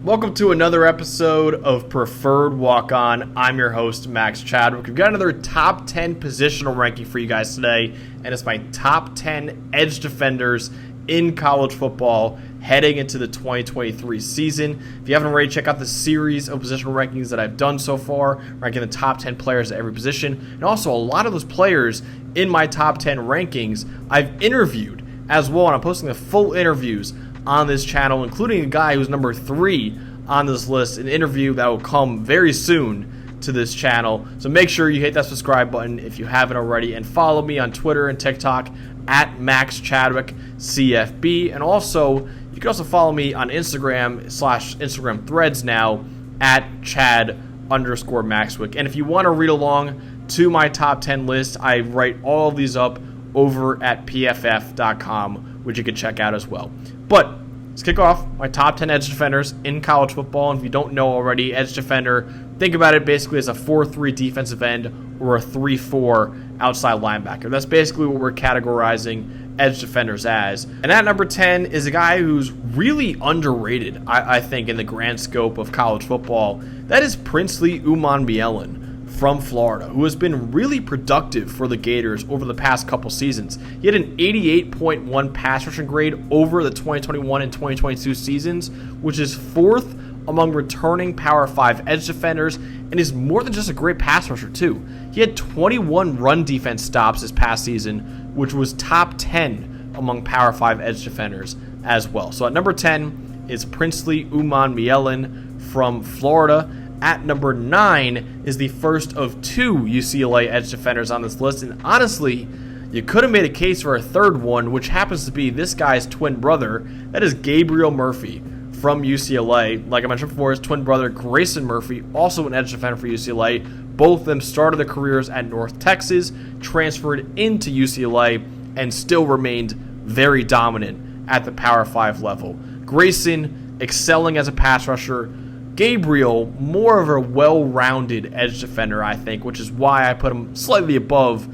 Welcome to another episode of Preferred Walk-On. I'm your host, Max Chadwick. We've got another top 10 positional ranking for you guys today, and it's my top 10 edge defenders in college football heading into the 2023 season. If you haven't already, check out the series of positional rankings that I've done so far, ranking the top 10 players at every position. And also, a lot of those players in my top 10 rankings I've interviewed as well, and I'm posting the full interviews on this channel, including a guy who's number 3 on this list, an interview that will come very soon to this channel. So make sure you hit that subscribe button if you haven't already, and follow me on Twitter and TikTok at MaxChadwickCFB. And also, you can also follow me on Instagram threads now at Chad_Maxwick. And if you want to read along to my top 10 list, I write all of these up over at pff.com, which you can check out as well. But let's kick off my top 10 edge defenders in college football. And if you don't know already, edge defender, think about it basically as a 4-3 defensive end or a 3-4 outside linebacker. That's basically what we're categorizing edge defenders as. And at number 10 is a guy who's really underrated, I think, in the grand scope of college football. That is Princely Umanmielen from Florida, who has been really productive for the Gators over the past couple seasons. He had an 88.1 pass rushing grade over the 2021 and 2022 seasons, which is 4th among returning Power 5 edge defenders, and is more than just a great pass rusher too. He had 21 run defense stops this past season, which was top 10 among Power 5 edge defenders as well. So at number 10 is Princely Umanmielen from Florida. At number 9 is the first of 2 UCLA edge defenders on this list. And honestly, you could have made a case for a third one, which happens to be this guy's twin brother. That is Gabriel Murphy from UCLA. Like I mentioned before, his twin brother Grayson Murphy, also an edge defender for UCLA. Both of them started their careers at North Texas, transferred into UCLA, and still remained very dominant at the Power 5 level. Grayson excelling as a pass rusher. Gabriel, more of a well-rounded edge defender, I think, which is why I put him slightly above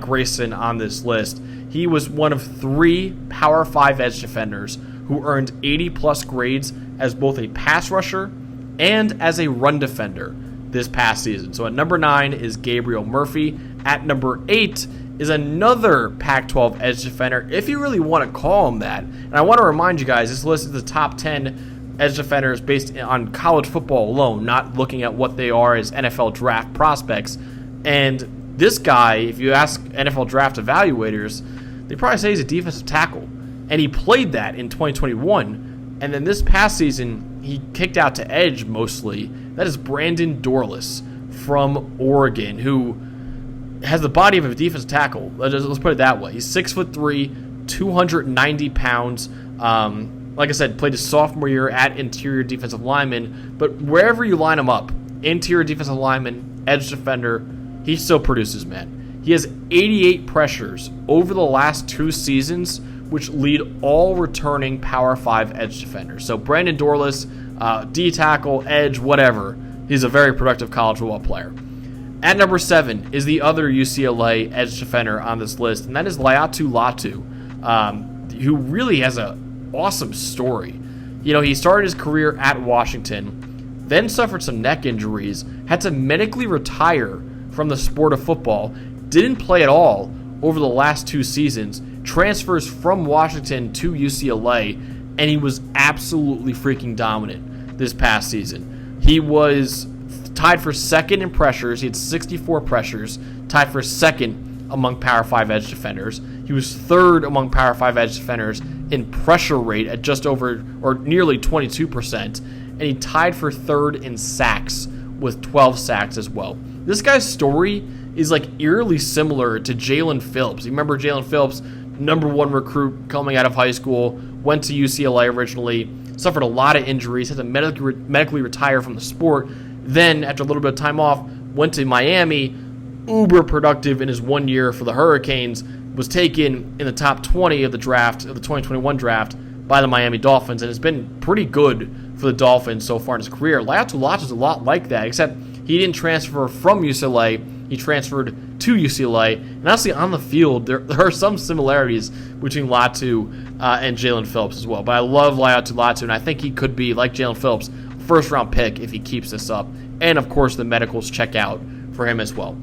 Grayson on this list. He was one of 3 Power 5 edge defenders who earned 80-plus grades as both a pass rusher and as a run defender this past season. So at number 9 is Gabriel Murphy. At number 8 is another Pac-12 edge defender, if you really want to call him that. And I want to remind you guys, this list is the top 10 edge defenders based on college football alone, not looking at what they are as NFL draft prospects. And this guy, if you ask NFL draft evaluators, they probably say he's a defensive tackle. And he played that in 2021. And then this past season, he kicked out to edge mostly. That is Brandon Dorlus from Oregon, who has the body of a defensive tackle. Let's put it that way. He's 6'3", 290 pounds. Like I said, played his sophomore year at interior defensive lineman, but wherever you line him up, interior defensive lineman, edge defender, he still produces, man. He has 88 pressures over the last 2 seasons, which lead all returning Power 5 edge defenders. So Brandon Dorlus, D-tackle, edge, whatever, he's a very productive college football player. At number 7 is the other UCLA edge defender on this list, and that is Latu, who really has a awesome story. You know, he started his career at Washington, then suffered some neck injuries, had to medically retire from the sport of football, didn't play at all over the last 2 seasons, transfers from Washington to UCLA, and he was absolutely freaking dominant this past season. He was tied for second in pressures. He had 64 pressures, tied for second among Power 5 edge defenders. He was third among Power 5 edge defenders in pressure rate at just over or nearly 22%, and he tied for third in sacks with 12 sacks as well. This guy's story is like eerily similar to Jalen Phillips. You remember Jalen Phillips, number 1 recruit coming out of high school, went to UCLA originally, suffered a lot of injuries, had to medically retire from the sport, then after a little bit of time off, went to Miami, uber productive in his 1 year for the Hurricanes, was taken in the top 20 of the draft, of the 2021 draft, by the Miami Dolphins, and has been pretty good for the Dolphins so far in his career. Laiatu is a lot like that, except he didn't transfer from UCLA. He transferred to UCLA. And honestly, on the field, there are some similarities between Latu and Jalen Phillips as well. But I love Latu, and I think he could be, like Jalen Phillips, first-round pick if he keeps this up. And, of course, the medicals check out for him as well.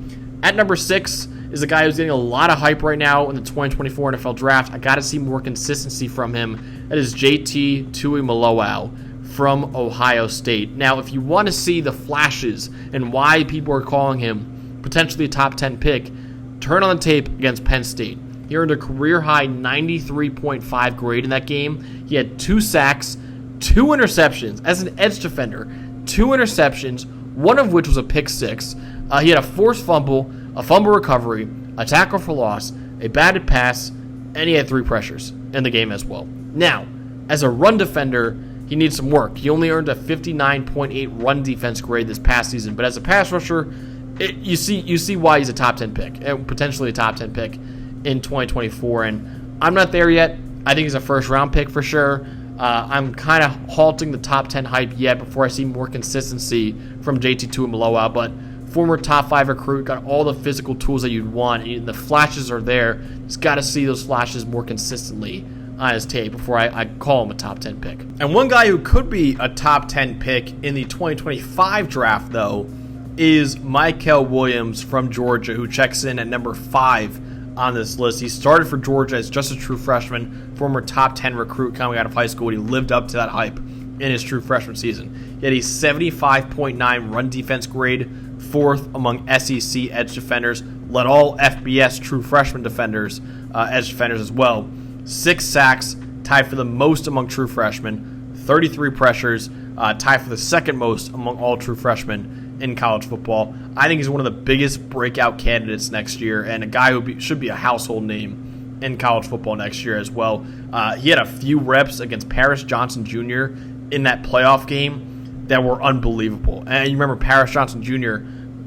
At number 6 is a guy who's getting a lot of hype right now in the 2024 NFL Draft. I got to see more consistency from him. That is JT Tuimoloau from Ohio State. Now, if you want to see the flashes and why people are calling him potentially a top 10 pick, turn on the tape against Penn State. He earned a career-high 93.5 grade in that game. He had 2 sacks, 2 interceptions. As an edge defender, 2 interceptions, one of which was a pick 6. He had a forced fumble, a fumble recovery, a tackle for loss, a batted pass, and he had 3 pressures in the game as well. Now, as a run defender, he needs some work. He only earned a 59.8 run defense grade this past season, but as a pass rusher, you see why he's a top 10 pick, and potentially a top 10 pick in 2024. And I'm not there yet. I think he's a first-round pick for sure. I'm kind of halting the top 10 hype yet before I see more consistency from JT Tuimoloau, but former top 5 recruit, got all the physical tools that you'd want, and the flashes are there. Just got to see those flashes more consistently on his tape before I call him a top 10 pick. And one guy who could be a top 10 pick in the 2025 draft, though, is Mykel Williams from Georgia, who checks in at number 5 on this list. He started for Georgia as just a true freshman, former top 10 recruit coming out of high school, and he lived up to that hype in his true freshman season. He had a 75.9 run defense grade, 4th among SEC edge defenders, led all FBS true freshman defenders, edge defenders as well. 6 sacks, tied for the most among true freshmen, 33 pressures, tied for the second most among all true freshmen in college football. I think he's one of the biggest breakout candidates next year, and a guy who should be a household name in college football next year as well. He had a few reps against Paris Johnson Jr. in that playoff game that were unbelievable. And you remember Paris Johnson Jr.,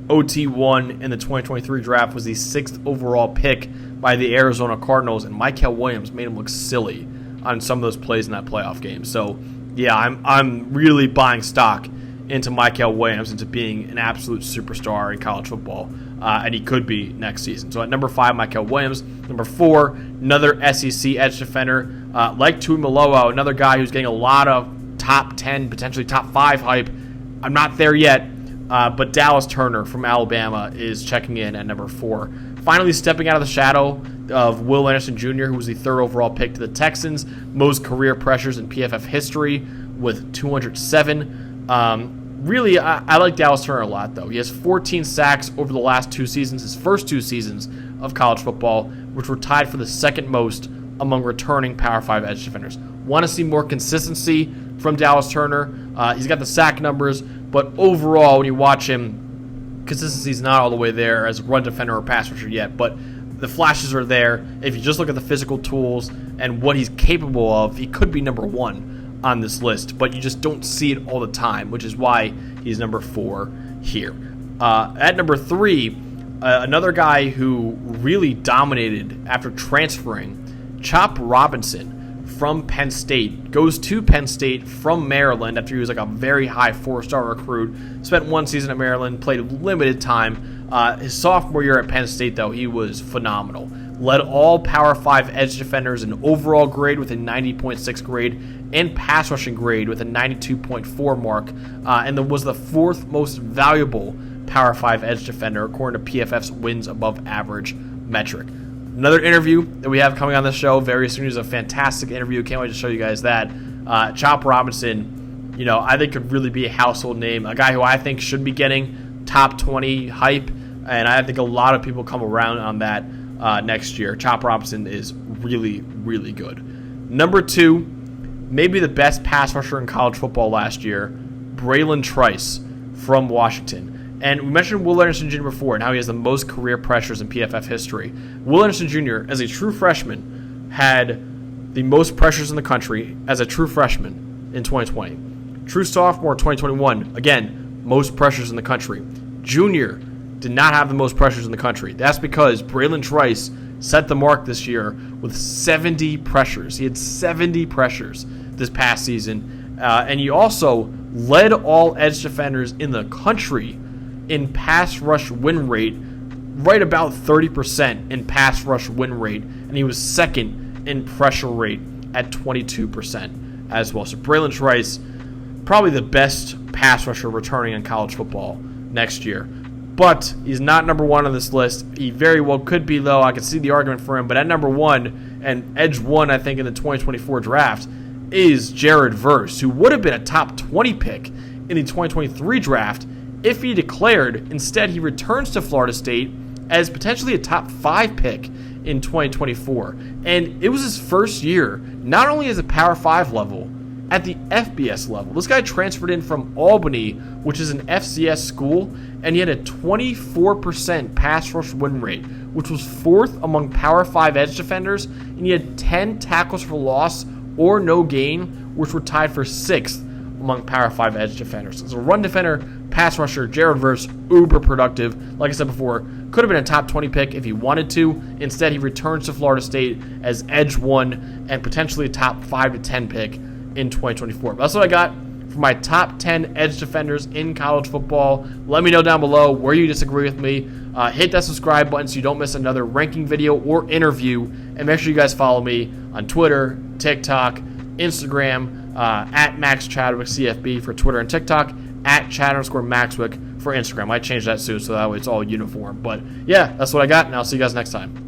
OT1 in the 2023 draft, was the 6th overall pick by the Arizona Cardinals, and Mykel Williams made him look silly on some of those plays in that playoff game. So, yeah, I'm really buying stock into Mykel Williams, into being an absolute superstar in college football, and he could be next season. So at number 5, Mykel Williams. Number 4, another SEC edge defender, like Tuimoloau, another guy who's getting a lot of top 10, potentially top 5 hype. I'm not there yet. But Dallas Turner from Alabama is checking in at number 4. Finally stepping out of the shadow of Will Anderson Jr., who was the 3rd overall pick to the Texans. Most career pressures in PFF history with 207. Really, I like Dallas Turner a lot, though. He has 14 sacks over the last 2 seasons, his first 2 seasons of college football, which were tied for the second most among returning Power 5 edge defenders. Want to see more consistency from Dallas Turner. He's got the sack numbers, but overall, when you watch him, consistency's not all the way there as a run defender or pass rusher yet, but the flashes are there. If you just look at the physical tools and what he's capable of, he could be number 1 on this list, but you just don't see it all the time, which is why he's number 4 here. At number 3, another guy who really dominated after transferring, Chop Robinson from Penn State, goes to Penn State from Maryland after he was like a very high 4-star recruit. Spent 1 season at Maryland, played limited time. His sophomore year at Penn State, though, he was phenomenal. Led all Power 5 edge defenders in overall grade with a 90.6 grade and pass rushing grade with a 92.4 mark, and was the 4th most valuable Power 5 edge defender according to PFF's wins above average metric. Another interview that we have coming on the show very soon is a fantastic interview. Can't wait to show you guys that. Chop Robinson, I think could really be a household name. A guy who I think should be getting top 20 hype, and I think a lot of people come around on that next year. Chop Robinson is really, really good. Number 2, maybe the best pass rusher in college football last year, Bralen Trice from Washington. And we mentioned Will Anderson Jr. before, and how he has the most career pressures in PFF history. Will Anderson Jr., as a true freshman, had the most pressures in the country as a true freshman in 2020. True sophomore 2021, again, most pressures in the country. Junior did not have the most pressures in the country. That's because Bralen Trice set the mark this year with 70 pressures. He had 70 pressures this past season. And he also led all edge defenders in the country in pass rush win rate right about 30% in pass rush win rate, and he was second in pressure rate at 22% as well. So Bralen Trice, probably the best pass rusher returning in college football next year. But he's not number one on this list. He very well could be, though. I can see the argument for him. But at number one, and edge one, I think, in the 2024 draft, is Jared Verse, who would have been a top 20 pick in the 2023 draft if he declared. Instead, he returns to Florida State as potentially a top 5 pick in 2024. And it was his first year, not only as a Power 5 level, at the FBS level. This guy transferred in from Albany, which is an FCS school, and he had a 24% pass rush win rate, which was 4th among Power 5 edge defenders, and he had 10 tackles for loss or no gain, which were tied for 6th among Power 5 edge defenders. As a run defender, pass rusher, Jared Verse, uber productive. Like I said before, could have been a top 20 pick if he wanted to. Instead, he returns to Florida State as edge 1 and potentially a top 5 to 10 pick in 2024. But that's what I got for my top 10 edge defenders in college football. Let me know down below where you disagree with me. Hit that subscribe button so you don't miss another ranking video or interview. And make sure you guys follow me on Twitter, TikTok, Instagram, at Max Chadwick CFB for Twitter and TikTok, at Chad_Maxwick for Instagram. I changed that soon so that way it's all uniform. But yeah, that's what I got, and I'll see you guys next time.